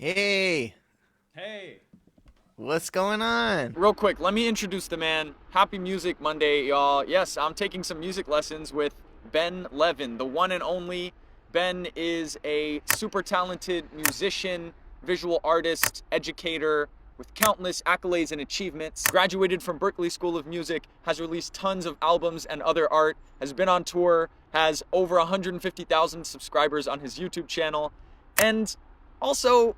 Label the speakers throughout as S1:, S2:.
S1: Hey,
S2: Hey.
S1: what's going on?
S2: Real quick, let me introduce the man. Happy Music Monday, y'all. Yes, I'm taking some music lessons with Ben Levin, the one and only. Ben is a super talented musician, visual artist, educator with countless accolades and achievements. Graduated from Berklee School of Music, has released tons of albums and other art, has been on tour, has over 150,000 subscribers on his YouTube channel, and also,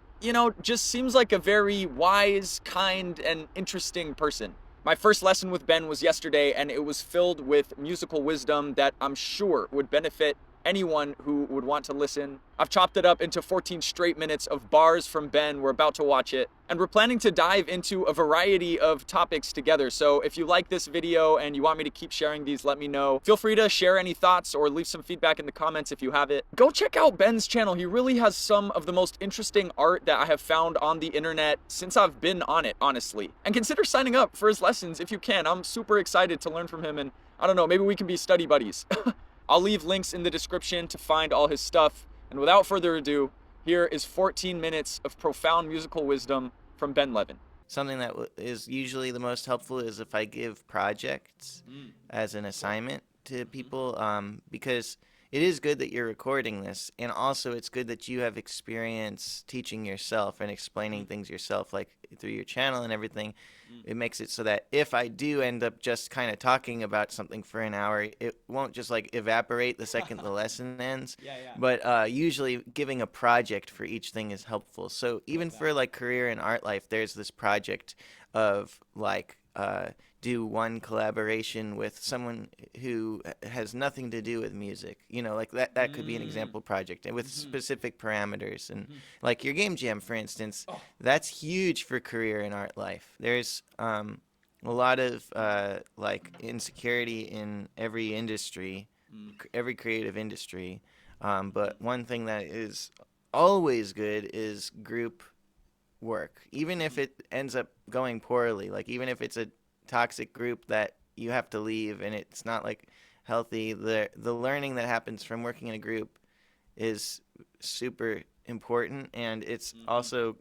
S2: just seems like a very wise, kind, and interesting person. My first lesson with Ben was yesterday, and it was filled with musical wisdom that I'm sure would benefit anyone who would want to listen. I've chopped it up into 14 straight minutes of bars from Ben. We're about to watch it. And we're planning to dive into a variety of topics together. So if you like this video and you want me to keep sharing these, let me know. Feel free to share any thoughts or leave some feedback in the comments if you have it. Go check out Ben's channel. He really has some of the most interesting art that I have found on the internet since I've been on it, honestly. And consider signing up for his lessons if you can. I'm super excited to learn from him, and I don't know, maybe we can be study buddies. I'll leave links in the description to find all his stuff. And without further ado, here is 14 minutes of profound musical wisdom from Ben Levin.
S1: Something that is usually the most helpful is if I give projects as an assignment to people, because it is good that you're recording this, and also it's good that you have experience teaching yourself and explaining things yourself, like through your channel and everything. It makes it so that if I do end up just kind of talking about something for an hour, it won't just like evaporate the second the lesson ends.
S2: Yeah.
S1: But usually giving a project for each thing is helpful. So even for like career and art life, there's this project of like do one collaboration with someone who has nothing to do with music. Like that could be an example project, and with specific parameters. And like your game jam, for instance, that's huge for career and art life. There's a lot of like insecurity in every industry, every creative industry. But one thing that is always good is group work, even if it ends up going poorly. Like even if it's a toxic group that you have to leave and it's not like healthy, the learning that happens from working in a group is super important, and it's also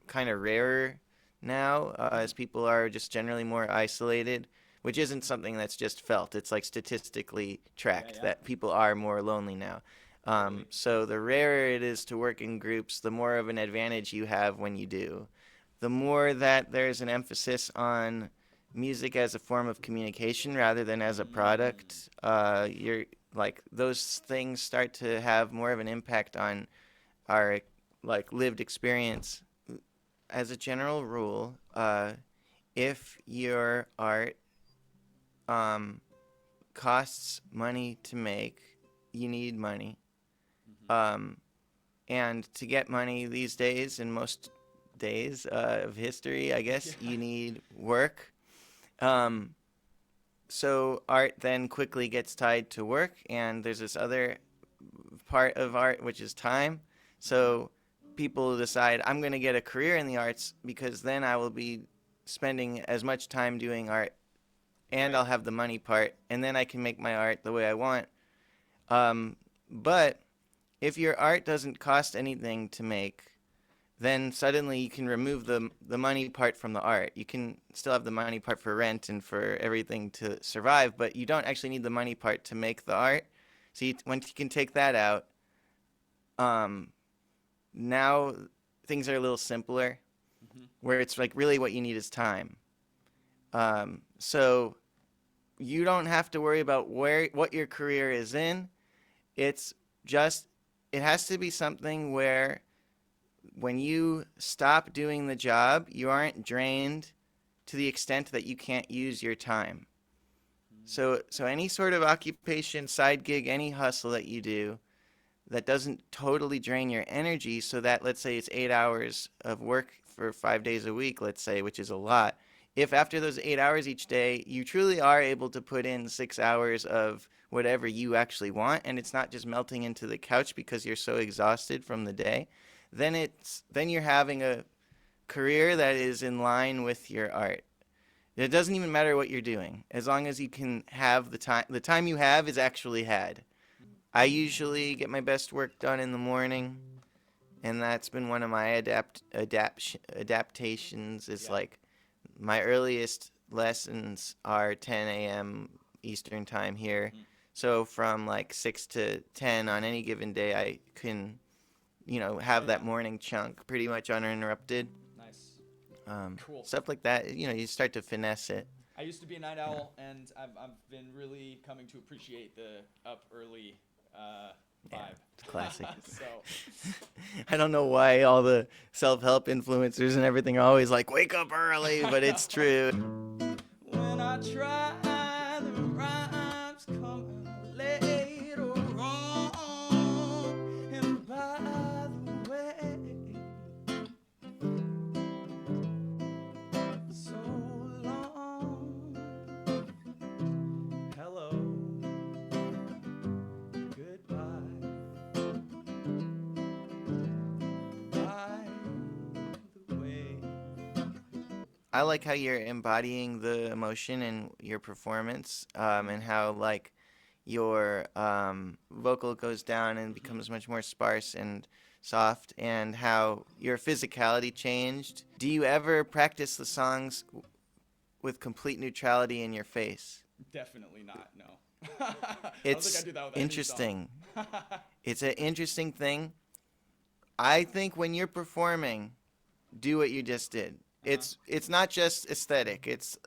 S1: kind of rarer now, as people are just generally more isolated, which isn't something that's just felt. It's like statistically tracked that people are more lonely now. So the rarer it is to work in groups, the more of an advantage you have when you do. The more that there's an emphasis on music as a form of communication rather than as a product, you're like those things start to have more of an impact on our like lived experience. As a general rule, if your art costs money to make, you need money. And to get money these days, in most days of history, I guess, you need work. So art then quickly gets tied to work, and there's this other part of art, which is time. So people decide, I'm going to get a career in the arts because then I will be spending as much time doing art, and I'll have the money part, and then I can make my art the way I want. But if your art doesn't cost anything to make, then suddenly you can remove the money part from the art. You can still have the money part for rent and for everything to survive, but you don't actually need the money part to make the art. So once you can take that out, now things are a little simpler, where it's like really what you need is time. So you don't have to worry about what your career is in. It's just, it has to be something where when you stop doing the job, you aren't drained to the extent that you can't use your time. So any sort of occupation, side gig, any hustle that you do that doesn't totally drain your energy, so that let's say it's 8 hours of work for 5 days a week, let's say, which is a lot. If after those 8 hours each day, you truly are able to put in 6 hours of whatever you actually want, and it's not just melting into the couch because you're so exhausted from the day, then you're having a career that is in line with your art. It doesn't even matter what you're doing, as long as you can have the time. The time you have is actually had. I usually get my best work done in the morning, and that's been one of my adaptations. Is
S2: Yeah.
S1: like my earliest lessons are 10 a.m. Eastern time here.
S2: Mhm.
S1: So from like 6 to 10 on any given day, I can, have
S2: Yeah.
S1: that morning chunk pretty much uninterrupted.
S2: Nice. Cool.
S1: Stuff like that, you start to finesse it.
S2: I used to be a night
S1: Yeah.
S2: owl, and I've been really coming to appreciate the up early
S1: Yeah,
S2: vibe.
S1: it's classic.
S2: So,
S1: I don't know why all the self-help influencers and everything are always like, wake up early, but it's true.
S2: when I try, the rhymes come later on. And by the way, so long. Hello. Goodbye. By the way.
S1: I like how you're embodying the emotion in your performance, and how like your vocal goes down and becomes much more sparse and soft, and how your physicality changed. Do you ever practice the songs with complete neutrality in your face?
S2: Definitely not. No. I don't think I
S1: It's
S2: do that with any song.
S1: interesting. It's an interesting thing. I think when you're performing, do what you just did. It's not just aesthetic. It's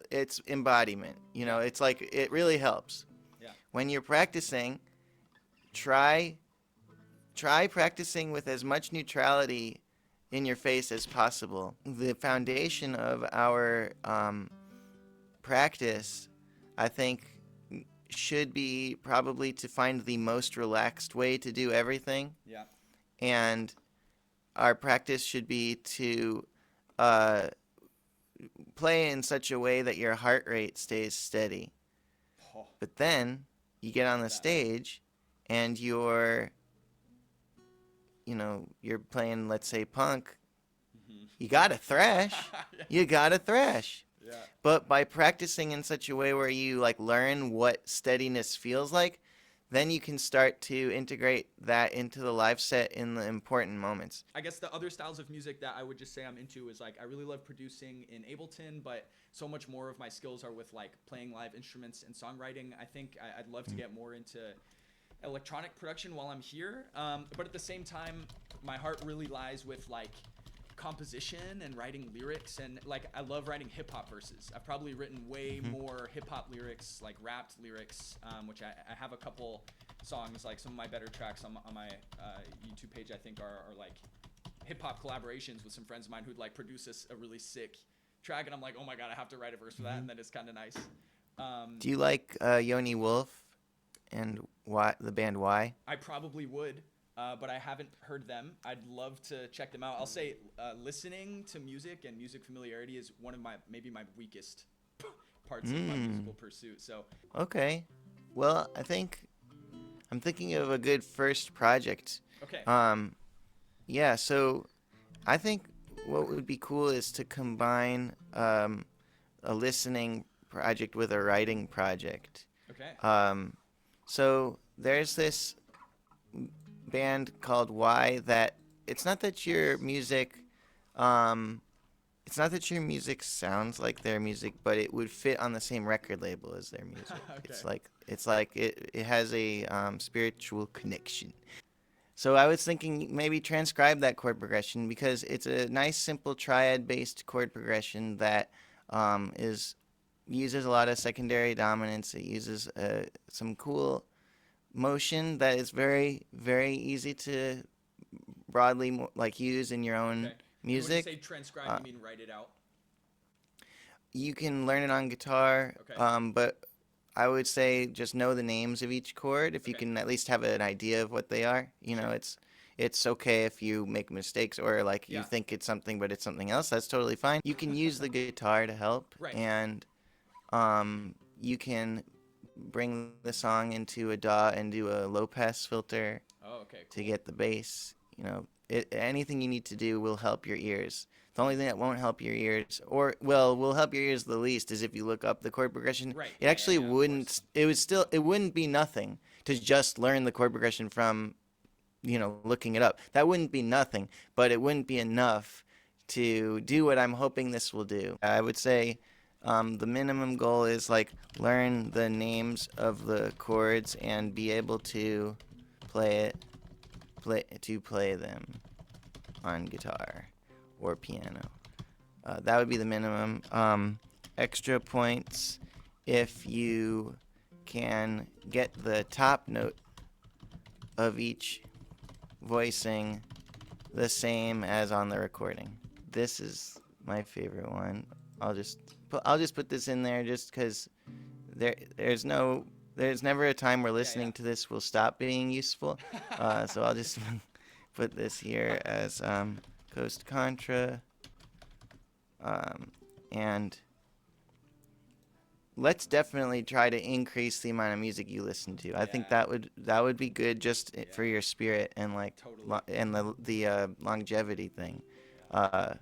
S1: embodiment.
S2: Yeah.
S1: It's like it really helps.
S2: Yeah.
S1: When you're practicing, try practicing with as much neutrality in your face as possible. The foundation of our practice, I think, should be probably to find the most relaxed way to do everything,
S2: Yeah.
S1: and our practice should be to uh, play in such a way that your heart rate stays steady.
S2: Oh,
S1: But then you get on the
S2: that.
S1: stage and you're playing, let's say, punk. You gotta thrash.
S2: Yeah.
S1: You gotta thrash.
S2: Yeah.
S1: But by practicing in such a way where you like learn what steadiness feels like, then you can start to integrate that into the live set in the important moments.
S2: I guess the other styles of music that I would just say I'm into is like I really love producing in Ableton, but so much more of my skills are with like playing live instruments and songwriting. I think I'd love to get more into electronic production while I'm here, but at the same time, my heart really lies with like composition and writing lyrics, and like I love writing hip hop verses. I've probably written way more hip hop lyrics, like rapped lyrics, which I have a couple songs, like some of my better tracks on my YouTube page. I think are like hip hop collaborations with some friends of mine who'd like produce a really sick track, and I'm like, oh my god, I have to write a verse for that, and then it's kind of nice.
S1: Do you like Yoni Wolf and the band Y?
S2: I probably would. But I haven't heard them. I'd love to check them out. I'll say listening to music and music familiarity is one of maybe my weakest parts of my musical pursuit. So
S1: Okay. Well, I'm thinking of a good first project.
S2: okay,
S1: Yeah, so I think what would be cool is to combine a listening project with a writing project.
S2: okay,
S1: So there's this band called Y that it's not that your music sounds like their music, but it would fit on the same record label as their music.
S2: Okay.
S1: It's like it has a spiritual connection. So I was thinking maybe transcribe that chord progression, because it's a nice simple triad-based chord progression that uses a lot of secondary dominance. It uses some cool motion that is very, very easy to broadly use in your own
S2: okay.
S1: music.
S2: When you say transcribe, you mean write it out?
S1: You can learn it on guitar,
S2: Okay.
S1: but I would say just know the names of each chord. If you
S2: Okay.
S1: can at least have an idea of what they are, it's okay if you make mistakes, or like you
S2: Yeah.
S1: think it's something but it's something else. That's totally fine. You can use the guitar to help,
S2: Right.
S1: and you can bring the song into a DAW and do a low pass filter
S2: Oh, okay.
S1: to
S2: Cool.
S1: get the bass. Anything you need to do will help your ears. The only thing that won't help your ears, or well, will help your ears the least, is if you look up the chord progression.
S2: Right.
S1: It actually
S2: of
S1: wouldn't.
S2: course.
S1: It wouldn't be nothing to just learn the chord progression from looking it up. That wouldn't be nothing, but it wouldn't be enough to do what I'm hoping this will do. I would say the minimum goal is like learn the names of the chords and be able to play them on guitar or piano. That would be the minimum. Extra points if you can get the top note of each voicing the same as on the recording. This is my favorite one. I'll just put this in there just because there's never a time where
S2: Yeah,
S1: listening to this will stop being useful. So I'll just put this here as Coast Contra, and let's definitely try to increase the amount of music you listen to. I think
S2: yeah,
S1: that would be good just
S2: yeah.
S1: for your spirit and like
S2: Totally.
S1: and the longevity thing.
S2: Yeah.
S1: Uh,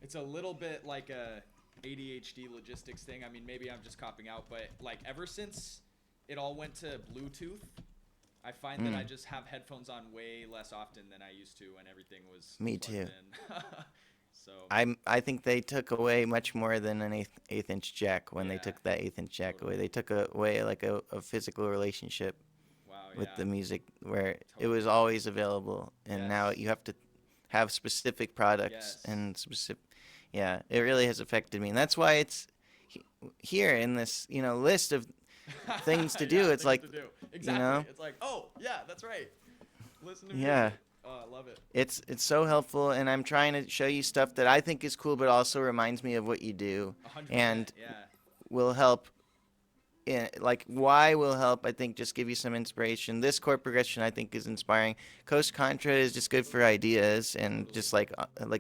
S2: It's a little bit like a ADHD logistics thing. I mean, maybe I'm just copping out, but like ever since it all went to Bluetooth, I find that I
S1: mm,
S2: just have headphones on way less often than I used to when everything was
S1: Me
S2: plugged
S1: too.
S2: in. So,
S1: I think they took away much more than an eighth inch jack when they
S2: yeah,
S1: took that eighth inch jack away.
S2: totally.
S1: They took away like a physical relationship
S2: Wow,
S1: with
S2: yeah,
S1: the music where it was
S2: totally.
S1: always available, and now
S2: Yes.
S1: you have to have specific products
S2: Yes.
S1: and specific. Yeah, it really has affected me, and that's why it's here in this list of things to
S2: Yeah,
S1: do. It's
S2: things
S1: like
S2: to do.
S1: you
S2: Exactly.
S1: know,
S2: It's like, oh, yeah, that's right. Listen to
S1: yeah.
S2: music. Oh, I love it.
S1: It's so helpful, and I'm trying to show you stuff that I think is cool, but also reminds me of what you do,
S2: 100%.
S1: and
S2: Yeah.
S1: will help. Like why will help. I think just give you some inspiration. This chord progression I think is inspiring. Coast Contra is just good for ideas and
S2: Totally.
S1: just like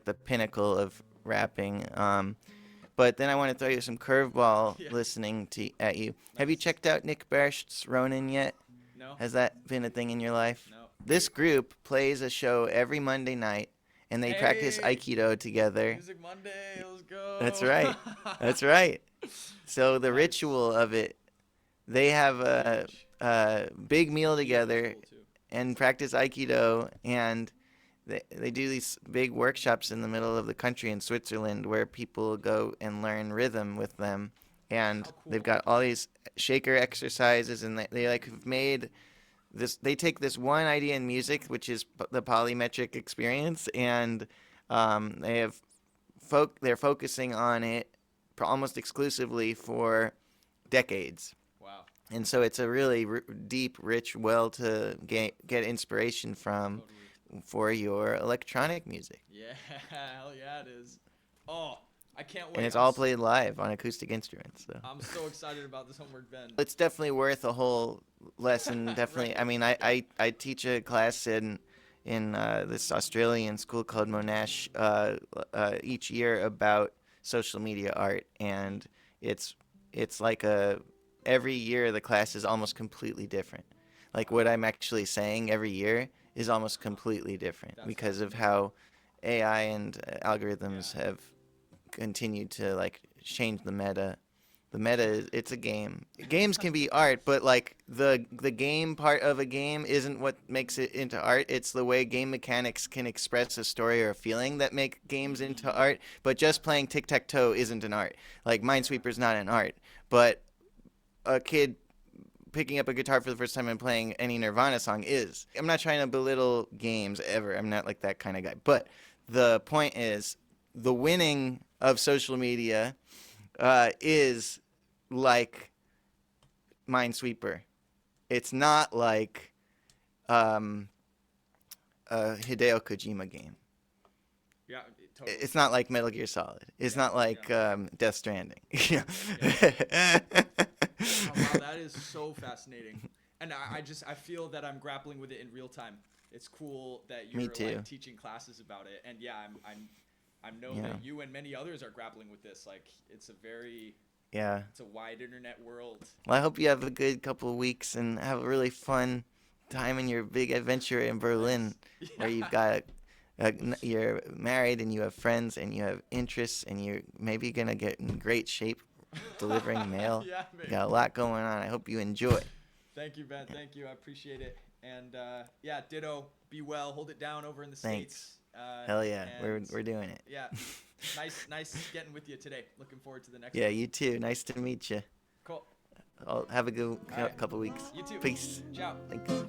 S1: the pinnacle of rapping. But then I want to throw you some curveball
S2: Yeah.
S1: listening to at you. Have you
S2: Nice.
S1: checked out Nick Barrett's Ronin yet?
S2: No?
S1: Has that been a thing in your life?
S2: No.
S1: This group plays a show every Monday night, and they practice
S2: Hey!
S1: Aikido together.
S2: Music Monday. Let's
S1: That's
S2: go.
S1: right. That's right. So the
S2: Nice.
S1: ritual of it, they have
S2: Huge.
S1: a big
S2: The
S1: meal
S2: gear is
S1: together
S2: cool too.
S1: and practice Aikido, and they do these big workshops in the middle of the country in Switzerland where people go and learn rhythm with them. And
S2: How
S1: they've
S2: cool.
S1: got all these shaker exercises, and they like have made this. They take this one idea in music, which is the polymetric experience, and they have they're focusing on it almost exclusively for decades.
S2: Wow.
S1: And so it's a really deep, rich well to get inspiration from
S2: Totally.
S1: for your electronic music.
S2: Yeah. Hell yeah, it is. Oh, I can't
S1: And
S2: wait.
S1: it's all played live on acoustic instruments. So
S2: I'm so excited about this homework, Ben.
S1: it's definitely worth a whole lesson.
S2: Right.
S1: Definitely. I mean, I teach a class in this Australian school called Monash each year about social media art, and it's it's like a every year the class is almost completely different. Like
S2: Wow.
S1: what I'm actually saying every year is almost completely different
S2: That's
S1: because of
S2: fascinating.
S1: how AI and
S2: Yeah.
S1: algorithms have continued to like change the meta. The meta is it's a game. Games can be art, but like the game part of a game isn't what makes it into art. It's the way game mechanics can express a story or a feeling that make games into
S2: Mm.
S1: art. But just playing tic tac toe isn't an art. Like
S2: Yeah.
S1: Minesweeper's not an art. But a kid picking up a guitar for the first time and playing any Nirvana song is. I'm not trying to belittle games ever. I'm not like that kind of guy. But the point is, the winning of social media is like Minesweeper. It's not like um, a Hideo Kojima game.
S2: Yeah. Totally.
S1: It's not like Metal Gear Solid. It's
S2: Yeah.
S1: not
S2: Yeah.
S1: like Death Stranding.
S2: Yeah. Wow, that is so fascinating. And I feel that I'm grappling with it in real time. It's cool that
S1: Me
S2: you're
S1: too.
S2: like teaching classes about it. And yeah, I know
S1: Yeah.
S2: that you and many others are grappling with this. Like
S1: Yeah.
S2: it's a wide internet world.
S1: Well, I hope you have a good couple of weeks and have a really fun time in your big adventure in Berlin,
S2: Thanks.
S1: where
S2: Yeah.
S1: you've got you're married and you have friends and you have interests and you're maybe gonna get in great shape delivering mail.
S2: Yeah,
S1: You got a
S2: maybe.
S1: lot going on. I hope you enjoy.
S2: Thank you, Ben. Thank you. I appreciate it. And yeah, ditto. Be well. Hold it down over in the
S1: Thanks.
S2: States.
S1: Hell yeah,
S2: and
S1: we're doing it.
S2: Yeah, nice getting with you today. Looking forward to the next
S1: Yeah,
S2: one.
S1: you too. Nice to meet you.
S2: Cool.
S1: I'll have a good
S2: All right.
S1: couple weeks.
S2: You too.
S1: Peace.
S2: Ciao.
S1: Thanks.